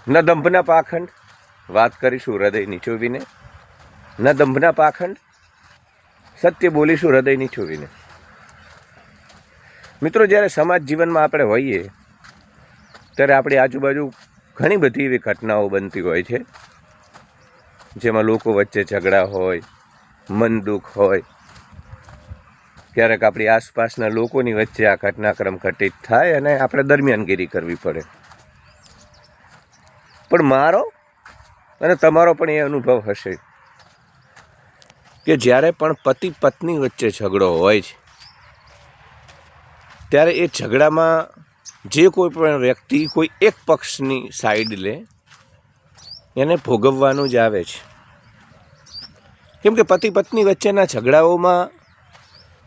ન દંભના પાખંડ, વાત કરીશું હૃદય નીચોવીને. ન દંભના પાખંડ, સત્ય બોલીશું હૃદય નીચોવીને. મિત્રો, જ્યારે સમાજ જીવનમાં આપણે હોઈએ ત્યારે આપણી આજુબાજુ ઘણી બધી એવી ઘટનાઓ બનતી હોય છે, જેમાં લોકો વચ્ચે ઝઘડા હોય, મન દુઃખ હોય. ક્યારેક આપણી આસપાસના લોકોની વચ્ચે આ ઘટનાક્રમ ઘટિત થાય અને આપણે દરમિયાનગીરી કરવી પડે. પણ મારો અને તમારો પણ એ અનુભવ હશે કે જ્યારે પણ પતિ પત્ની વચ્ચે ઝઘડો હોય છે ત્યારે એ ઝઘડામાં જે કોઈ પણ વ્યક્તિ કોઈ એક પક્ષની સાઈડ લે એને ભોગવવાનું જ આવે છે. કેમ કે પતિ પત્ની વચ્ચેના ઝઘડાઓમાં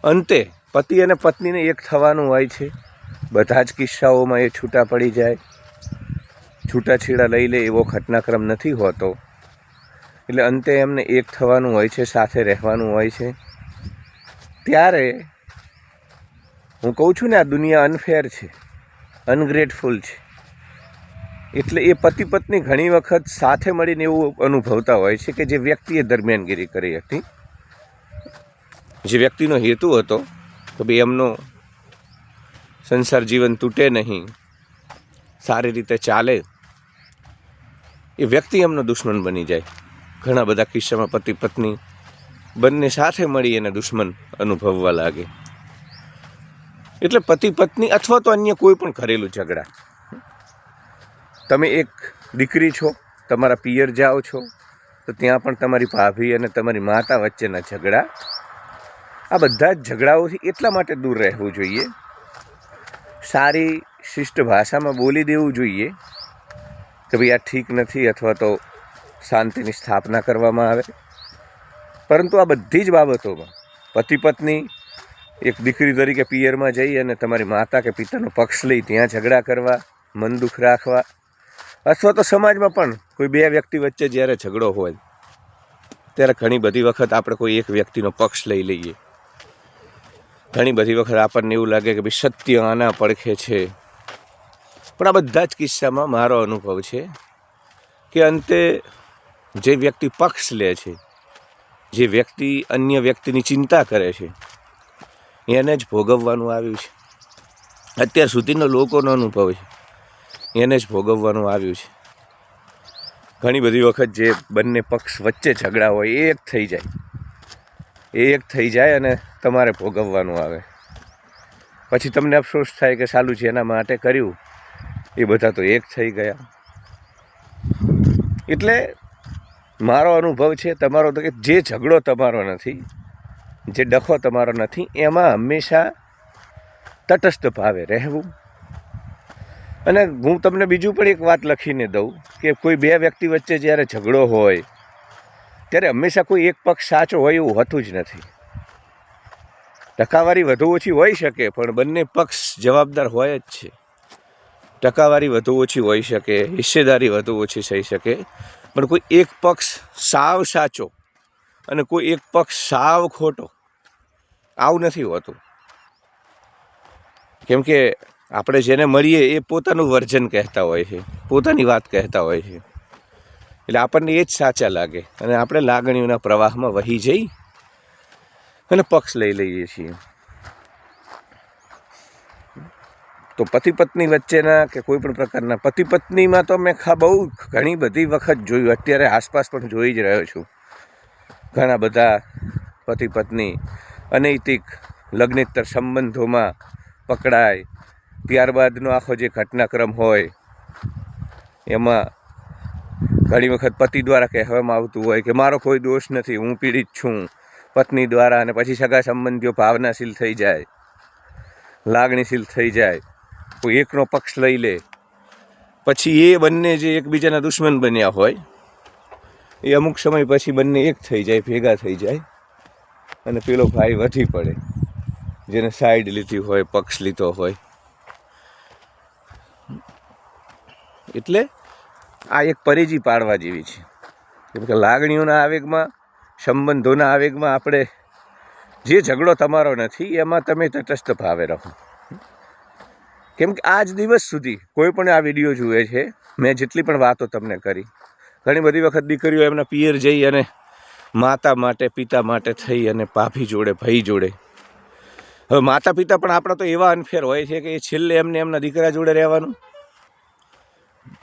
અંતે પતિ અને પત્નીને એક થવાનું હોય છે. બધા જ કિસ્સાઓમાં એ છૂટા પડી જાય, છૂટાછેડા લઈ લે એવો ઘટનાક્રમ નથી હોતો. એટલે અંતે એમને એક થવાનું હોય છે, સાથે રહેવાનું હોય છે. ત્યારે હું કહું છું ને, આ દુનિયા અનફેર છે, અનગ્રેટફુલ છે. એટલે એ પતિ પત્ની ઘણી વખત સાથે મળીને એવું અનુભવતા હોય છે કે જે વ્યક્તિએ દરમિયાનગીરી કરી હતી, જે વ્યક્તિનો હેતુ હતો કે ભાઈ એમનો સંસાર જીવન તૂટે નહીં, સારી રીતે ચાલે, એ વ્યક્તિ એમનો દુશ્મન બની જાય. ઘણા બધા કિસ્સામાં પતિ પત્ની બંને સાથે મળી એને દુશ્મન અનુભવવા લાગે. એટલે પતિ પત્ની અથવા તો અન્ય કોઈ પણ ઘરેલું ઝઘડા, તમે એક દીકરી છો, તમારા પિયર જાઓ છો તો ત્યાં પણ તમારી ભાભી અને તમારી માતા વચ્ચેના ઝઘડા, આ બધા જ ઝઘડાઓથી એટલા માટે દૂર રહેવું જોઈએ, સારી શિષ્ટ ભાષામાં બોલી દેવું જોઈએ કે ભાઈ આ ઠીક નથી, અથવા તો શાંતિની સ્થાપના કરવામાં આવે. પરંતુ આ બધી જ બાબતોમાં પતિ પત્ની એક દીકરી તરીકે પિયરમાં જઈ અને તમારી માતા કે પિતાનો પક્ષ લઈ ત્યાં ઝઘડા કરવા, મન દુઃખ રાખવા, અથવા તો સમાજમાં પણ કોઈ બે વ્યક્તિ વચ્ચે જ્યારે ઝઘડો હોય ત્યારે ઘણી બધી વખત આપણે કોઈ એક વ્યક્તિનો પક્ષ લઈ લઈએ. ઘણી બધી વખત આપણને એવું લાગે કે ભાઈ સત્ય આના પડખે છે. પણ આ બધા જ કિસ્સામાં મારો અનુભવ છે કે અંતે જે વ્યક્તિ પક્ષ લે છે, જે વ્યક્તિ અન્ય વ્યક્તિની ચિંતા કરે છે, એને જ ભોગવવાનું આવ્યું છે. અત્યાર સુધીનો લોકોનો અનુભવ છે, એને જ ભોગવવાનું આવ્યું છે. ઘણી બધી વખત જે બંને પક્ષ વચ્ચે ઝઘડા હોય એ એક થઈ જાય અને તમારે ભોગવવાનું આવે. પછી તમને અફસોસ થાય કે સાલું જેના માટે કર્યું એ બધા તો એક થઈ ગયા. એટલે મારો અનુભવ છે, તમારો તો, કે જે ઝઘડો તમારો નથી, જે ડખો તમારો નથી, એમાં હંમેશા તટસ્થ ભાવે રહેવું. અને હું તમને બીજું પણ એક વાત લખીને દઉં કે કોઈ બે વ્યક્તિ વચ્ચે જ્યારે ઝઘડો હોય ત્યારે હંમેશા કોઈ એક પક્ષ સાચો હોય એવું હોતું જ નથી. ટકાવારી વધુ ઓછી હોઈ શકે પણ બંને પક્ષ જવાબદાર હોય જ છે. ટકાવારી વધુ ઓછી હોઈ શકે, હિસ્સેદારી વધુ ઓછી થઈ શકે, પણ કોઈ એક પક્ષ સાવ સાચો અને કોઈ એક પક્ષ સાવ ખોટો આવું નથી હોતું. કેમ કે આપણે જેને મળીએ એ પોતાનું વર્જન કહેતા હોય છે, પોતાની વાત કહેતા હોય છે. એટલે આપણને એ જ સાચા લાગે અને આપણે લાગણીઓના પ્રવાહમાં વહી જઈ અને પક્ષ લઈ લઈએ છીએ. તો પતિ પત્ની વચ્ચેના કે કોઈ પણ પ્રકારના પતિ પત્નીમાં તો મેં બહુ ઘણી બધી વખત જોયું, અત્યારે આસપાસ પણ જોઈ જ રહ્યો છું. ઘણા બધા પતિ પત્ની અનૈતિક લગ્નેતર સંબંધોમાં પકડાય, ત્યારબાદનો આખો જે ઘટનાક્રમ હોય એમાં ઘણી વખત પતિ દ્વારા કહેવામાં આવતું હોય કે મારો કોઈ દોષ નથી, હું પીડિત છું. પત્ની દ્વારા, અને પછી સગા સંબંધીઓ ભાવનાશીલ થઈ જાય, લાગણીશીલ થઈ જાય, કોઈ એકનો પક્ષ લઈ લે, પછી એ બંને જે એકબીજાના દુશ્મન બન્યા હોય એ અમુક સમય પછી બંને એક થઈ જાય, ભેગા થઈ જાય, અને પેલો ભાઈ વધી પડે જેને સાઈડ લીધી હોય, પક્ષ લીધો હોય. એટલે આ એક પરેજી પાડવા જેવી છે. કેમ કે લાગણીઓના આવેગમાં, સંબંધોના આવેગમાં આપણે જે ઝઘડો તમારો નથી એમાં તમે તટસ્થ ભાવે રહો. કેમ કે આજ દિવસ સુધી કોઈ પણ આ વિડીયો જુએ છે, મેં જેટલી પણ વાતો તમને કરી, ઘણી બધી વખત દીકરીઓ એમના પિયર જઈ અને માતા માટે પિતા માટે થઈ અને ભાભી જોડે ભાઈ જોડે. હવે માતા પિતા પણ આપણા તો એવા અનફેર હોય છે કે એ છેલ્લે એમને એમના દીકરા જોડે રહેવાનું,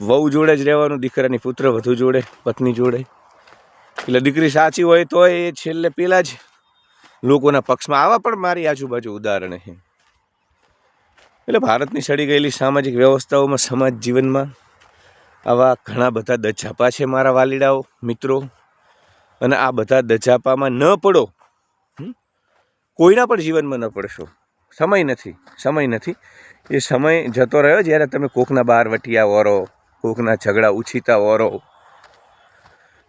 વહુ જોડે જ રહેવાનું, દીકરાની પુત્ર વધુ જોડે, પત્ની જોડે. એટલે દીકરી સાચી હોય તો એ છેલ્લે પેલા જ લોકોના પક્ષમાં. આવા પણ મારી આજુબાજુ ઉદાહરણ છે. એટલે ભારતની સડી ગયેલી સામાજિક વ્યવસ્થાઓમાં, સમાજ જીવનમાં આવા ઘણા બધા દજાપા છે મારા વાલીડાઓ, મિત્રો. અને આ બધા દજાપામાં ન પડો, કોઈના પણ જીવનમાં ન પડશો. સમય નથી. એ સમય જતો રહ્યો જ્યારે તમે કોકના બાર વટિયા વરો, કોકના ઝઘડા ઉછીતા વરો.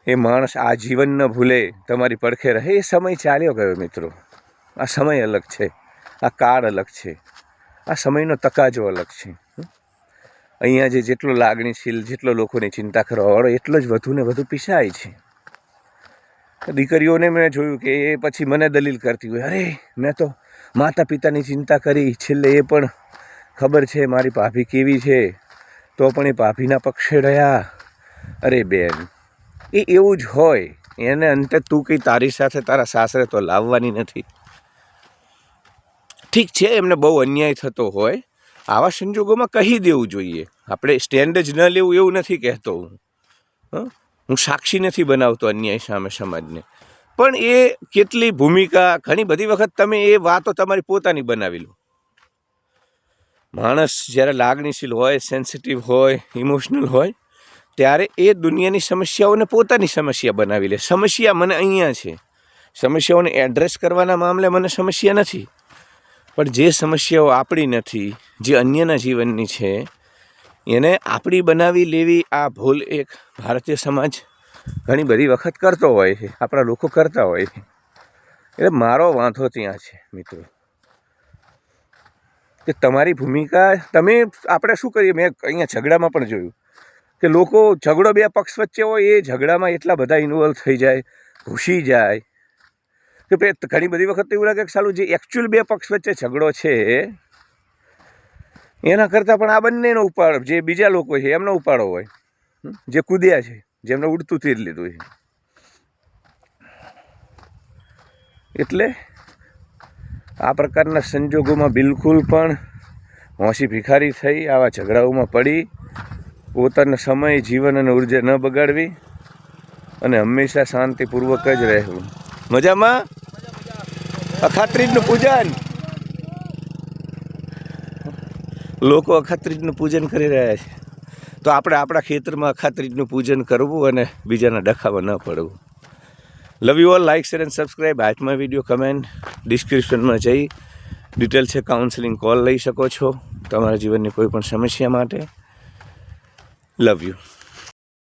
એ માણસ આ જીવન ન ભૂલે, તમારી પડખે રહે. એ સમય ચાલ્યો ગયો મિત્રો. આ સમય અલગ છે, આ કાળ અલગ છે, આ સમયનો તકાજો અલગ છે. અહીંયા જેટલો લાગણીશીલ, જેટલો લોકોની ચિંતા કરવાવાળો, એટલો જ વધુ ને વધુ પીસાય છે. દીકરીઓને મેં જોયું કે એ પછી મને દલીલ કરતી હોય, અરે મેં તો માતા પિતાની ચિંતા કરી, છેલ્લે એ પણ ખબર છે મારી ભાભી કેવી છે, તો પણ એ ભાભીના પક્ષે રહ્યા. અરે બેન, એ એવું જ હોય. એને અંતે તું કંઈ તારી સાથે તારા સાસરે તો લાવવાની નથી. ઠીક છે, એમને બહુ અન્યાય થતો હોય, આવા સંજોગોમાં કહી દેવું જોઈએ. આપણે સ્ટેન્ડ જ ન લેવું એવું નથી કહેતો હું સાક્ષી નથી બનાવતો અન્યાય સામે સમાજને. પણ એ કેટલી ભૂમિકા, ઘણી બધી વખત તમે એ વાતો તમારી પોતાની બનાવી લો. માણસ જ્યારે લાગણીશીલ હોય, સેન્સિટિવ હોય, ઇમોશનલ હોય, ત્યારે એ દુનિયાની સમસ્યાઓને પોતાની સમસ્યા બનાવી લે. સમસ્યા મને અહીંયા છે, સમસ્યાઓને એડ્રેસ કરવાના મામલે મને સમસ્યા નથી. પણ જે સમસ્યાઓ આપણી નથી, જે અન્યના જીવનની છે, એને આપણી બનાવી લેવી, આ ભૂલ એક ભારતીય સમાજ ઘણી બધી વખત કરતો હોય છે, આપણા લોકો કરતા હોય છે. એટલે મારો વાંધો ત્યાં છે મિત્રો, કે તમારી ભૂમિકા આપણે શું કરીએ. મેં અહીંયા ઝઘડામાં પણ જોયું કે લોકો, ઝઘડો બે પક્ષ વચ્ચે હોય, એ ઝઘડામાં એટલા બધા ઇન્વોલ્વ થઈ જાય, ઘૂસી જાય કે ઘણી બધી વખત એવું લાગે કે સાલું જે એકચ્યુઅલ બે પક્ષ વચ્ચે ઝઘડો છે એના કરતાં પણ આ બંનેનો ઉપાડો, જે બીજા લોકો છે એમનો ઉપાડો હોય, જે કૂદ્યા છે, જેમને ઉડતું તીર લીધું છે. એટલે આ પ્રકારના સંજોગોમાં બિલકુલ પણ હોંશી ભિખારી થઈ આવા ઝઘડાઓમાં પડી પોતાનો સમય, જીવન અને ઉર્જા ન બગાડવી અને હંમેશા શાંતિપૂર્વક જ રહેવું. મજામાં? અખાત્રીજનું પૂજન, લોકો અખાત્રીજનું પૂજન કરી રહ્યા છે, તો આપણે આપણા ખેતરમાં અખાત્રીજનું પૂજન કરવું અને બીજાના ડખામાં ન પડવું. Love you all. Like, share and subscribe. હાથમાં વિડીયો, કમેન્ટ, ડિસ્ક્રિપ્શનમાં જઈ ડિટેલ છે, કાઉન્સેલિંગ કોલ લઈ શકો છો તમારા જીવનની કોઈ પણ સમસ્યા માટે. Love you.